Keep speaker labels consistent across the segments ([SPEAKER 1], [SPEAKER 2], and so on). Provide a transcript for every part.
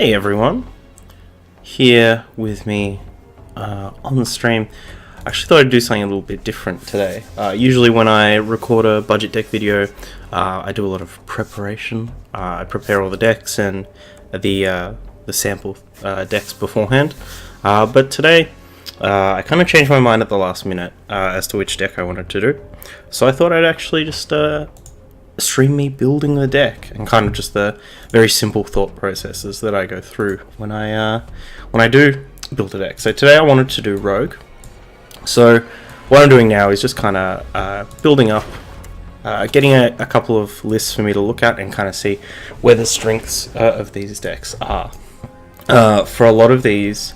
[SPEAKER 1] Hey everyone, here with me on the stream. I actually thought I'd do something a little bit different today. Usually when I record a budget deck video, I do a lot of preparation. I prepare all the decks and the sample decks beforehand. But today, I kind of changed my mind at the last minute as to which deck I wanted to do. So I thought I'd actually just stream me building the deck and kind of just the very simple thought processes that I go through when I do build a deck. So today I wanted to do Rogue. So what I'm doing now is just kind of building up, getting a couple of lists for me to look at and kind of see where the strengths of these decks are. For a lot of these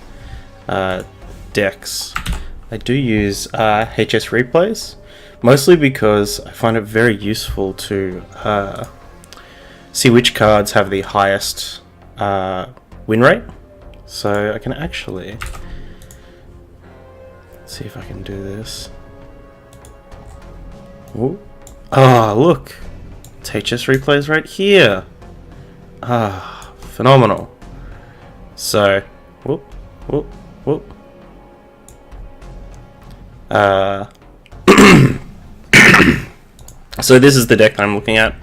[SPEAKER 1] decks, I do use HS replays. Mostly because I find it very useful to see which cards have the highest win rate. So I can actually see if I can do this. Ooh. Oh, look! It's HS replays right here. Phenomenal. So, whoop, whoop, whoop. So this is the deck that I'm looking at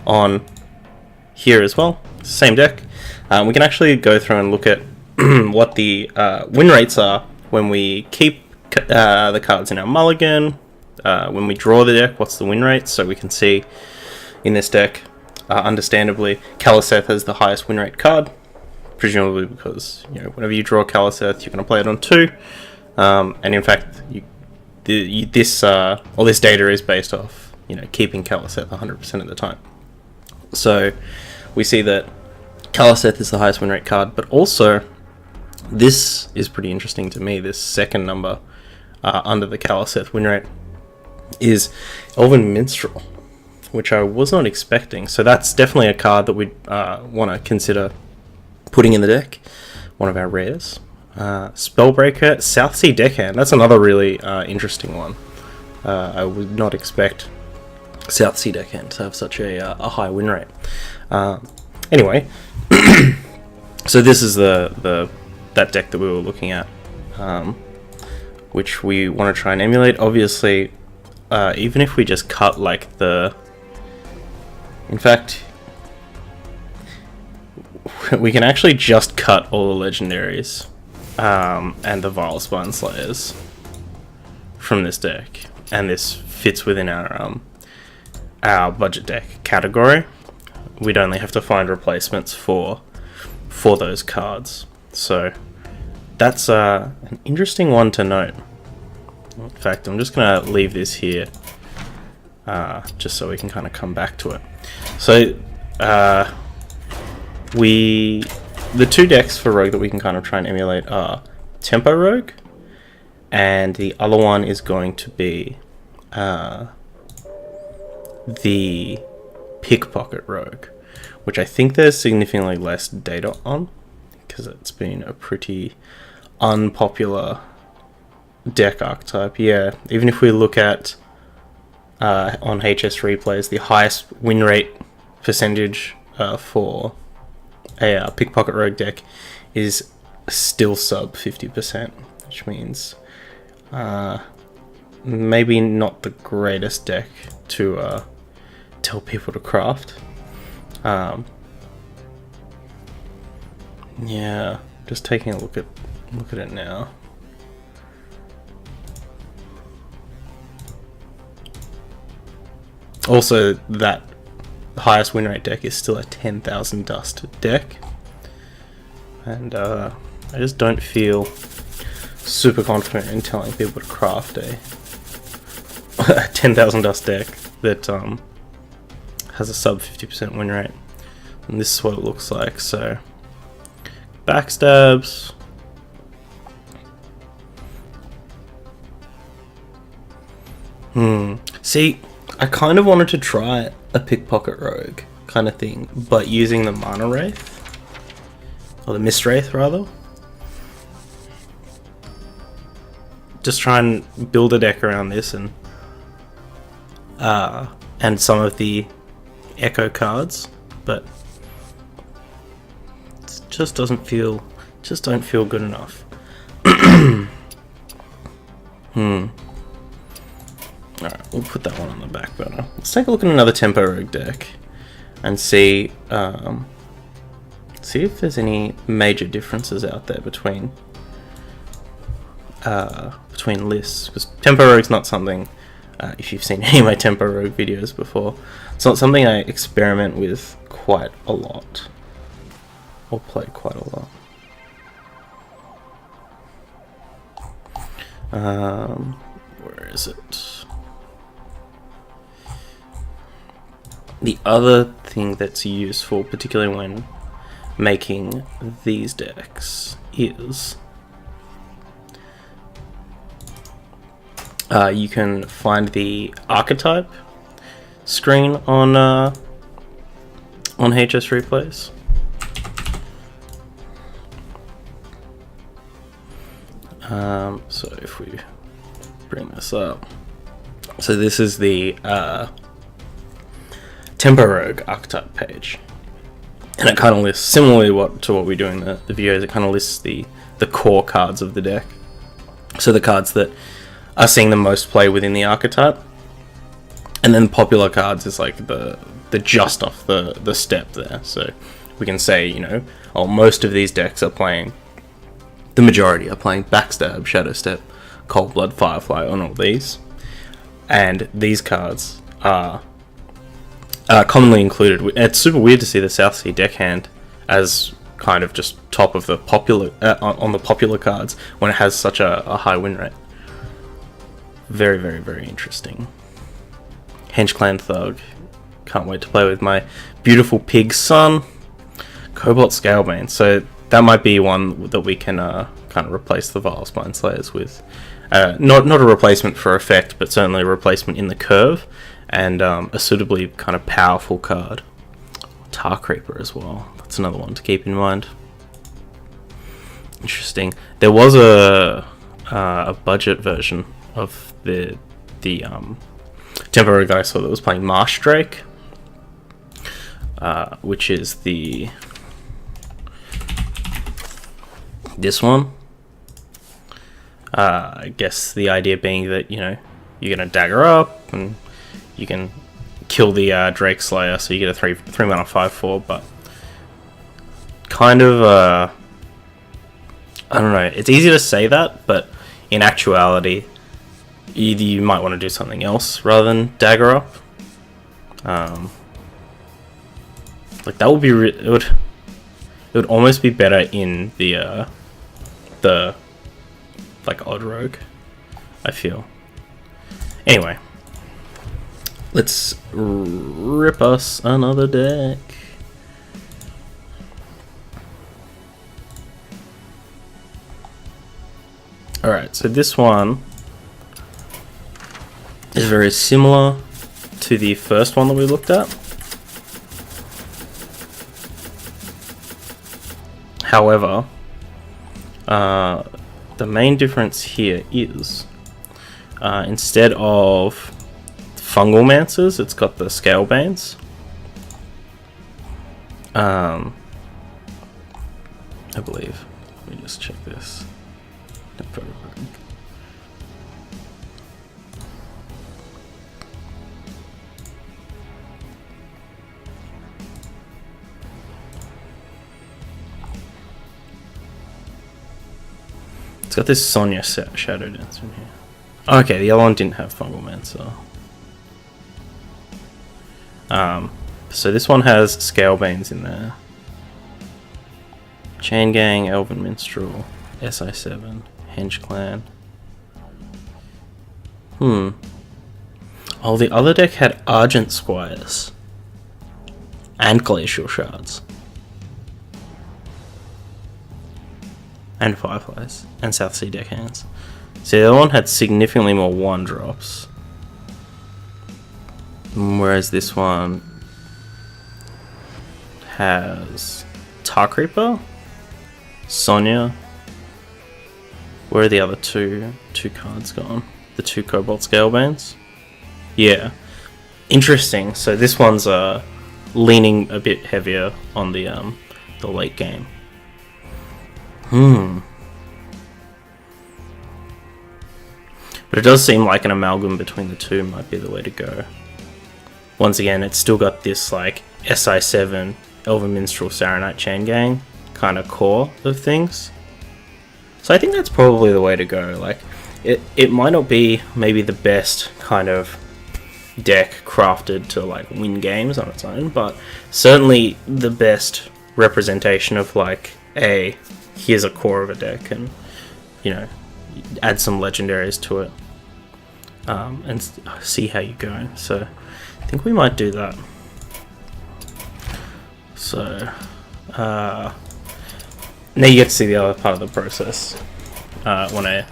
[SPEAKER 1] on here as well. Same deck. We can actually go through and look at what the win rates are when we keep the cards in our mulligan. When we draw the deck, what's the win rate? So we can see in this deck, understandably, Kaliseth has the highest win rate card, presumably because whenever you draw Kaliseth, you're going to play it on 2. And in fact, this data is based off keeping Kaliseth 100% of the time. So we see that Kaliseth is the highest win rate card, but also this is pretty interesting to me. This second number under the Kaliseth win rate is Elven Minstrel, which I was not expecting. So that's definitely a card that we'd want to consider putting in the deck. One of our rares. Spellbreaker, Southsea Deckhand. That's another really interesting one. I would not expect Southsea Deckhand to have such a high win rate. Anyway, so this is that deck that we were looking at, which we want to try and emulate. Obviously, even if we just cut like the... In fact, we can actually just cut all the legendaries and the Vile Spine Slayers from this deck, and this fits within our budget deck category. We'd only have to find replacements for those cards. So that's an interesting one to note. In fact, I'm just gonna leave this here just so we can kind of come back to it. So the two decks for Rogue that we can kind of try and emulate are Tempo Rogue, and the other one is going to be the Pickpocket Rogue, which I think there's significantly less data on because it's been a pretty unpopular deck archetype. Yeah, even if we look at on HS replays, the highest win rate percentage for a Pickpocket Rogue deck is still sub 50%, which means maybe not the greatest deck to tell people to craft. Yeah, just taking a look at it now. Also, that highest win rate deck is still a 10,000 dust deck, and I just don't feel super confident in telling people to craft a 10,000 dust deck that has a sub 50% win rate. And this is what it looks like. So backstabs, see, I kind of wanted to try a Pickpocket Rogue kind of thing, but using the Mana Wraith, or the Mist Wraith rather. Just try and build a deck around this and some of the Echo cards, but just don't feel good enough. Alright, we'll put that one on the back burner. Let's take a look at another Tempo Rogue deck and see if there's any major differences out there between lists. Because Tempo Rogue's not something, if you've seen any of my Tempo Rogue videos before, it's not something I experiment with quite a lot, or play quite a lot. Where is it? The other thing that's useful, particularly when making these decks, is you can find the archetype screen on HS Replays. So if we bring this up, so this is the Tempo Rogue archetype page, and it kind of lists, similarly to what we do in the videos, it kind of lists the core cards of the deck. So the cards that are seeing the most play within the archetype, and then popular cards is like the just off the step there. So we can say, you know, most of these decks are playing, the majority are playing Backstab, Shadow Step, Cold Blood, Firefly on all these, and these cards are commonly included. It's super weird to see the Southsea deckhand as kind of just top of the popular on the popular cards when it has such a high win rate. Very, very, very interesting. Henge Clan Thug. Can't wait to play with my beautiful pig son. Cobalt Scalebane. So that might be one that we can kind of replace the Vile Spine Slayers with. Not a replacement for effect, but certainly a replacement in the curve, and a suitably kind of powerful card. Tar Creeper as well. That's another one to keep in mind. Interesting. There was a budget version of the Tempo Rogue that I saw that was playing Marsh Drake, which is this one. I guess the idea being that, you know, you're gonna dagger up and you can kill the Drake Slayer, so you get a 3 mana 5/4, but kind of I don't know. It's easy to say that, but in actuality, you might want to do something else rather than dagger up. Like that would be it would almost be better in the like Odd Rogue, I feel. Anyway, let's rip us another deck. Alright, so this one is very similar to the first one that we looked at. However, the main difference here is instead of Fungal Mancers, it's got the Scalebanes. I believe. Let me just check this. It's got this Sonya Shadow Dance in here. Okay, the other one didn't have Fungal Mancer. So this one has Scalebanes in there. Chain Gang, Elven Minstrel, SI7, Henge Clan. Oh, the other deck had Argent Squires and Glacial Shards and Fireflies and Southsea deckhands. So the other one had significantly more 1-drops, whereas this one has Tar Creeper, Sonya. Where are the other two cards gone? The 2 Cobalt Scalebanes? Yeah. Interesting. So this one's leaning a bit heavier on the late game But it does seem like an amalgam between the two might be the way to go. Once again, it's still got this like SI7, Elven Minstrel, Saronite Chain Gang kind of core of things. So I think that's probably the way to go. Like, it might not be maybe the best kind of deck crafted to like win games on its own, but certainly the best representation of like here's a core of a deck, and you know, add some legendaries to it, and see how you go. So I think we might do that. So now you get to see the other part of the process when I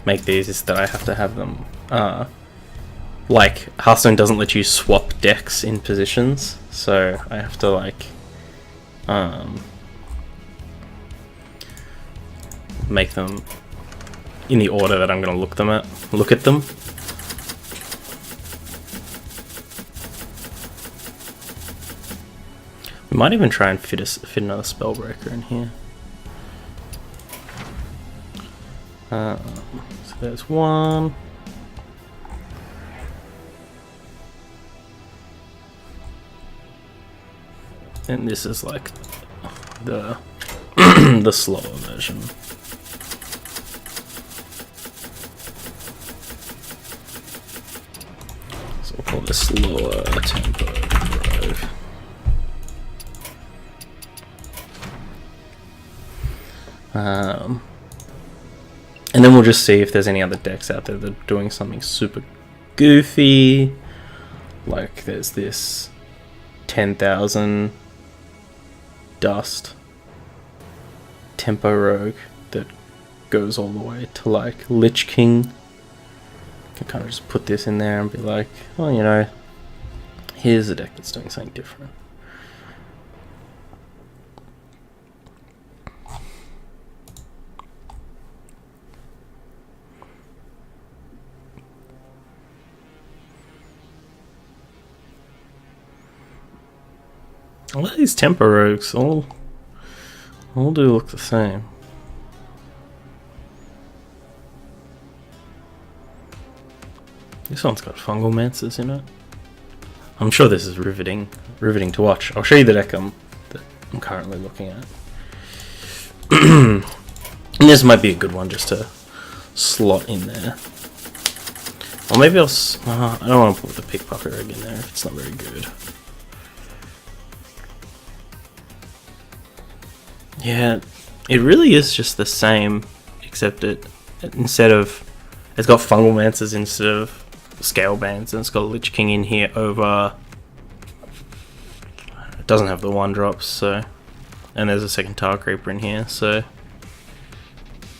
[SPEAKER 1] make these, is that I have to have them like Hearthstone doesn't let you swap decks in positions, so I have to like make them in the order that I'm going to look at them. We might even try and fit another Spellbreaker in here. So there's one. And this is like the the slower version. So we'll call this lower tempo rogue. And then we'll just see if there's any other decks out there that are doing something super goofy. Like there's this 10,000 dust tempo rogue that goes all the way to like Lich King. I can kind of just put this in there and be like, oh, you know, here's a deck that's doing something different. A lot of these tempo rogues all do look the same. This one's got fungal mancers in it. I'm sure this is riveting to watch. I'll show you the deck that I'm currently looking at. And this might be a good one just to slot in there. Or maybe I don't want to put the pickpocket rogue in there if it's not very good. Yeah, it really is just the same, except it's got fungal mancers instead of scale bands, and it's got a Lich King in here over. It doesn't have the 1-drops, so, and there's a second Tar Creeper in here. So,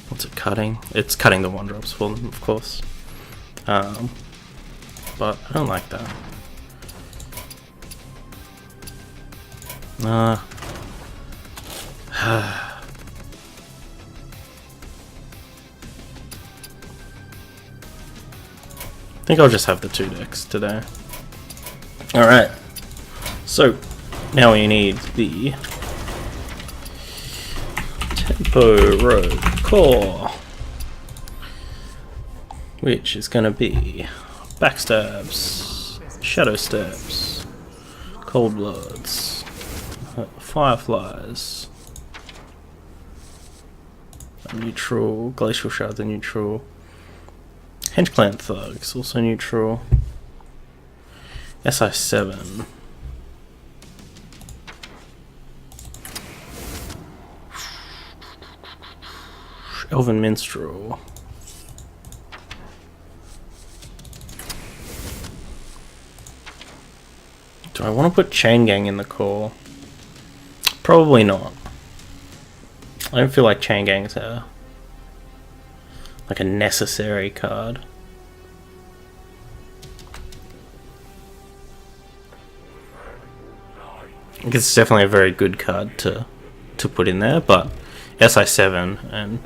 [SPEAKER 1] what's it cutting? It's cutting the 1-drops for them, of course. But I don't like that. I think I'll just have the 2 decks today. Alright, so now we need the Tempo Rogue core, which is going to be Backstabs, Shadow Steps, Cold Bloods, Fireflies, neutral, Glacial Shards are neutral, Henchclan Thugs also neutral, SI7, Elven Minstrel, do I want to put Chain Gang in the core? Probably not. I don't feel like Chain Gang's like a necessary card. It's definitely a very good card to put in there, but SI7 and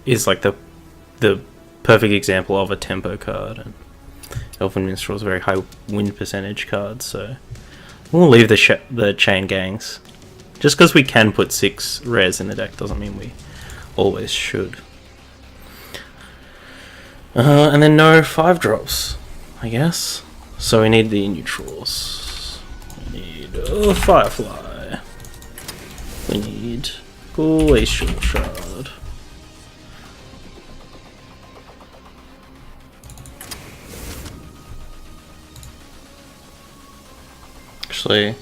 [SPEAKER 1] is like the perfect example of a tempo card, and Elven Minstrel is a very high win percentage card, so we'll leave the Chain Gangs. Just because we can put 6 rares in the deck doesn't mean we always should. And then no 5-drops, I guess. So we need the neutrals. We need a Firefly. We need Glacial Shard. Actually,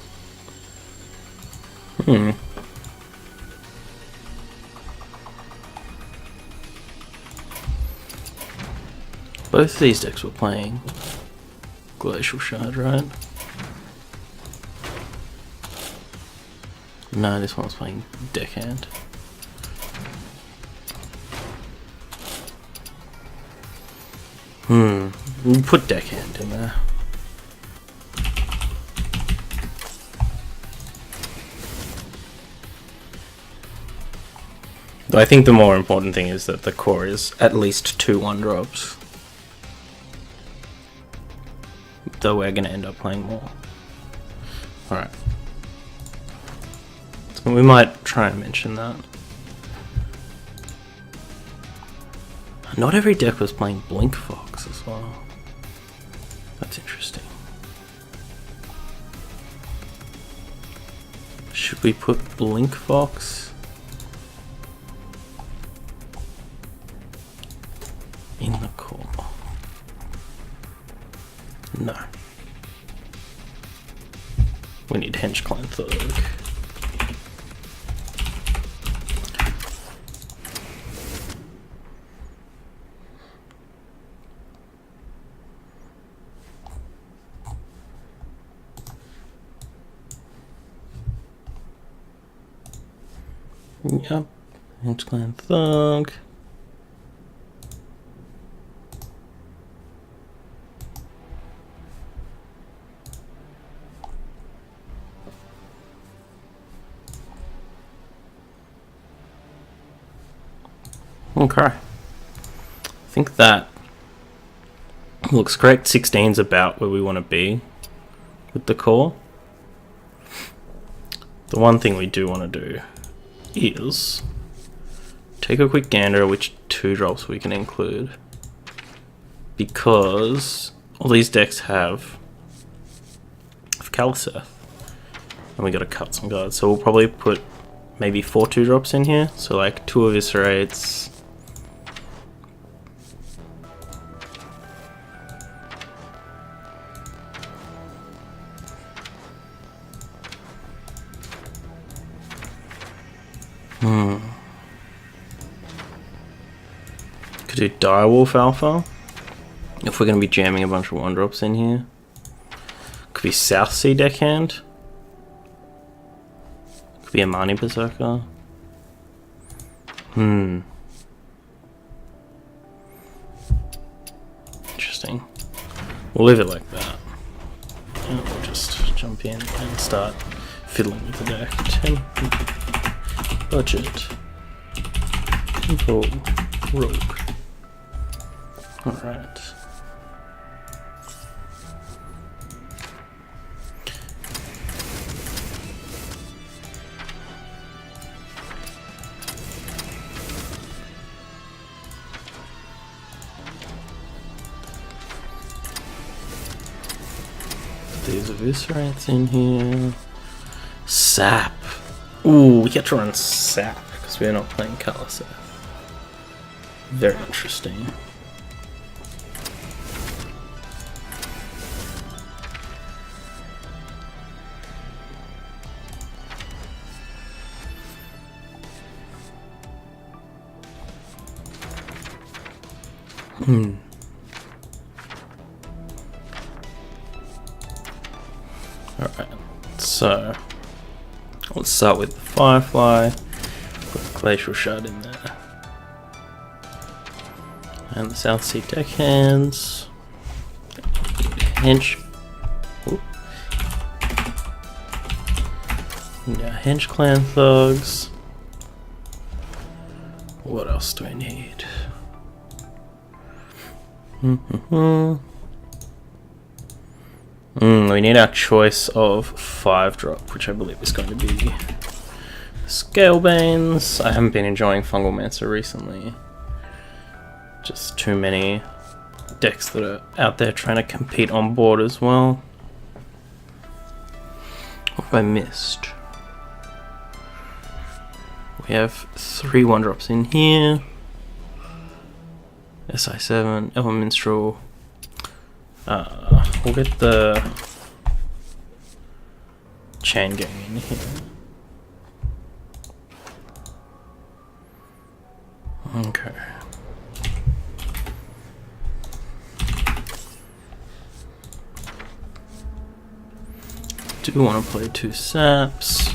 [SPEAKER 1] both of these decks were playing Glacial Shard, right? No, this one's playing Deckhand. We'll put Deckhand in there. Though I think the more important thing is that the core is at least 2 1-drops. Though we're going to end up playing more. Alright. So we might try and mention that. Not every deck was playing Blink Fox as well. That's interesting. Should we put Blink Fox in the core? No. We need Hench Clan Thug. Yep, Hench Clan Thug. Okay, I think that looks correct. 16's about where we want to be with the core. The one thing we do want to do is take a quick gander at which 2-drops we can include, because all these decks have Kaliseth, and we got to cut some guards, so we'll probably put maybe 4 2-drops in here, so like 2 Eviscerates, could do Direwolf Alpha if we're going to be jamming a bunch of 1-drops in here. Could be South Sea Deckhand. Could be a Mani Berserker. Interesting. We'll leave it like that. And we'll just jump in and start fiddling with the deck. 10 budget. Control. Rogue. Alright. These Eviscerates in here. Sap. Ooh, we get to run Sap because we're not playing Kaliseth. Very interesting. Alright, so let's start with the Firefly, put the Glacial Shard in there, and the South Sea Deckhands, Hench, yeah, Hench Clan Thugs. What else do I need? We need our choice of 5-drop, which I believe is going to be Scalebanes. I haven't been enjoying Fungal Mancer recently. Just too many decks that are out there trying to compete on board as well. What have I missed? We have 3 1-drops in here. SI7, Elven Minstrel. We'll get the Chain Gang in here. Okay. Do want to play 2 saps.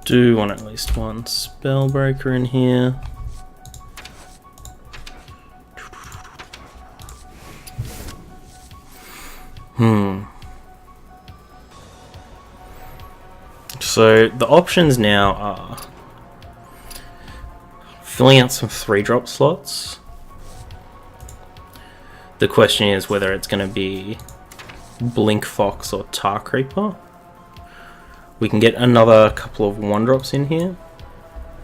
[SPEAKER 1] Do want at least 1 Spellbreaker in here. So the options now are filling out some 3-drop slots. The question is whether it's going to be Blink Fox or Tar Creeper. We can get another couple of 1-drops in here.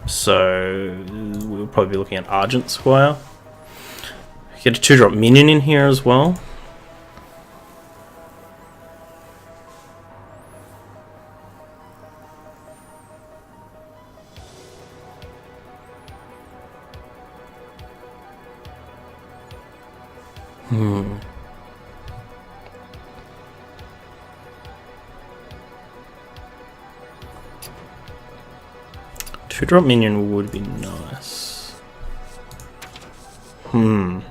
[SPEAKER 1] So we'll probably be looking at Argent Squire. Get a 2-drop minion in here as well. Two-drop minion would be nice. Maybe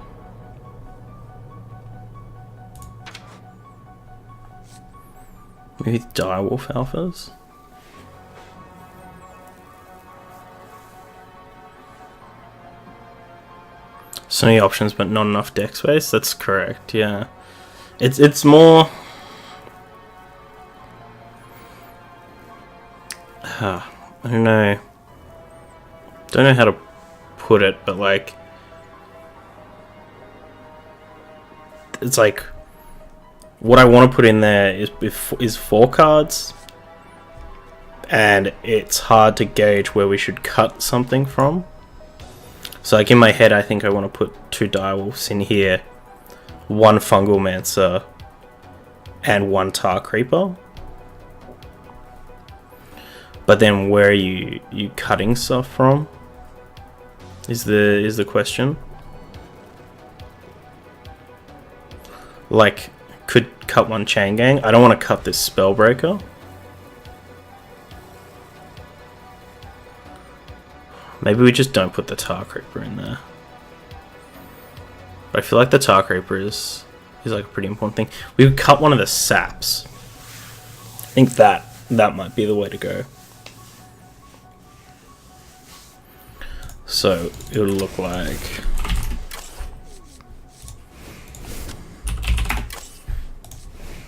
[SPEAKER 1] Direwolf Alphas? So many options but not enough deck space? That's correct, yeah. It's more... I don't know. Don't know how to put it, but like... It's like... What I want to put in there is 4 cards. And it's hard to gauge where we should cut something from. So like in my head, I think I want to put 2 Direwolves in here, 1 Fungal Mancer, and 1 Tar Creeper. But then where are you cutting stuff from? Is the question. Like, could cut 1 Chain Gang. I don't want to cut this Spellbreaker. Maybe we just don't put the Tar Creeper in there. But I feel like the Tar Creeper is like a pretty important thing. We would cut one of the saps. I think that might be the way to go. So it would look like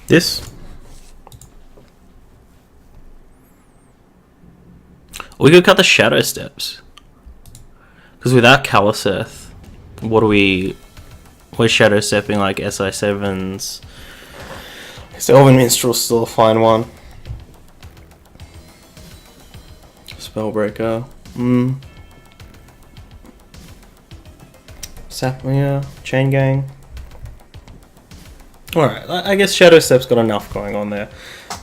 [SPEAKER 1] this. We could cut the Shadow Steps. Because without Caliseth, we're Shadow Stepping like SI7s. So Elven Minstrel's still a fine one. Spellbreaker. Yeah, Chain Gang. Alright, I guess Shadow Step's got enough going on there.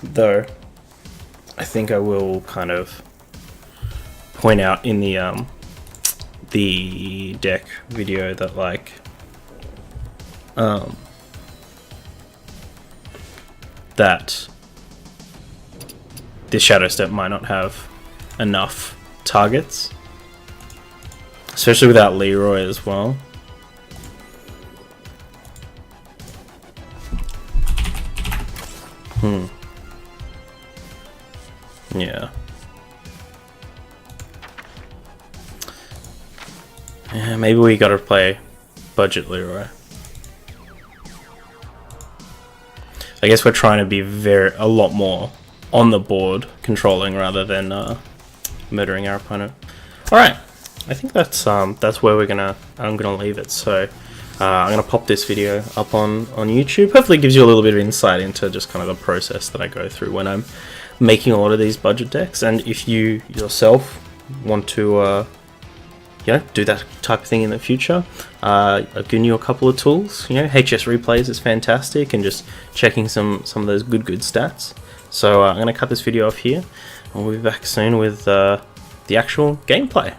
[SPEAKER 1] Though, I think I will kind of point out in the deck video that like that this Shadow Step might not have enough targets, especially without Leroy as well. Yeah. Yeah, maybe we gotta play budget Leroy. I guess we're trying to be a lot more on the board controlling rather than murdering our opponent. Alright, I think that's where I'm gonna leave it. So I'm gonna pop this video up on YouTube. Hopefully it gives you a little bit of insight into just kind of the process that I go through when I'm making a lot of these budget decks, and if you yourself want to do that type of thing in the future, I've given you a couple of tools. HS Replays is fantastic, and just checking some of those good stats. So I'm going to cut this video off here, and we'll be back soon with the actual gameplay.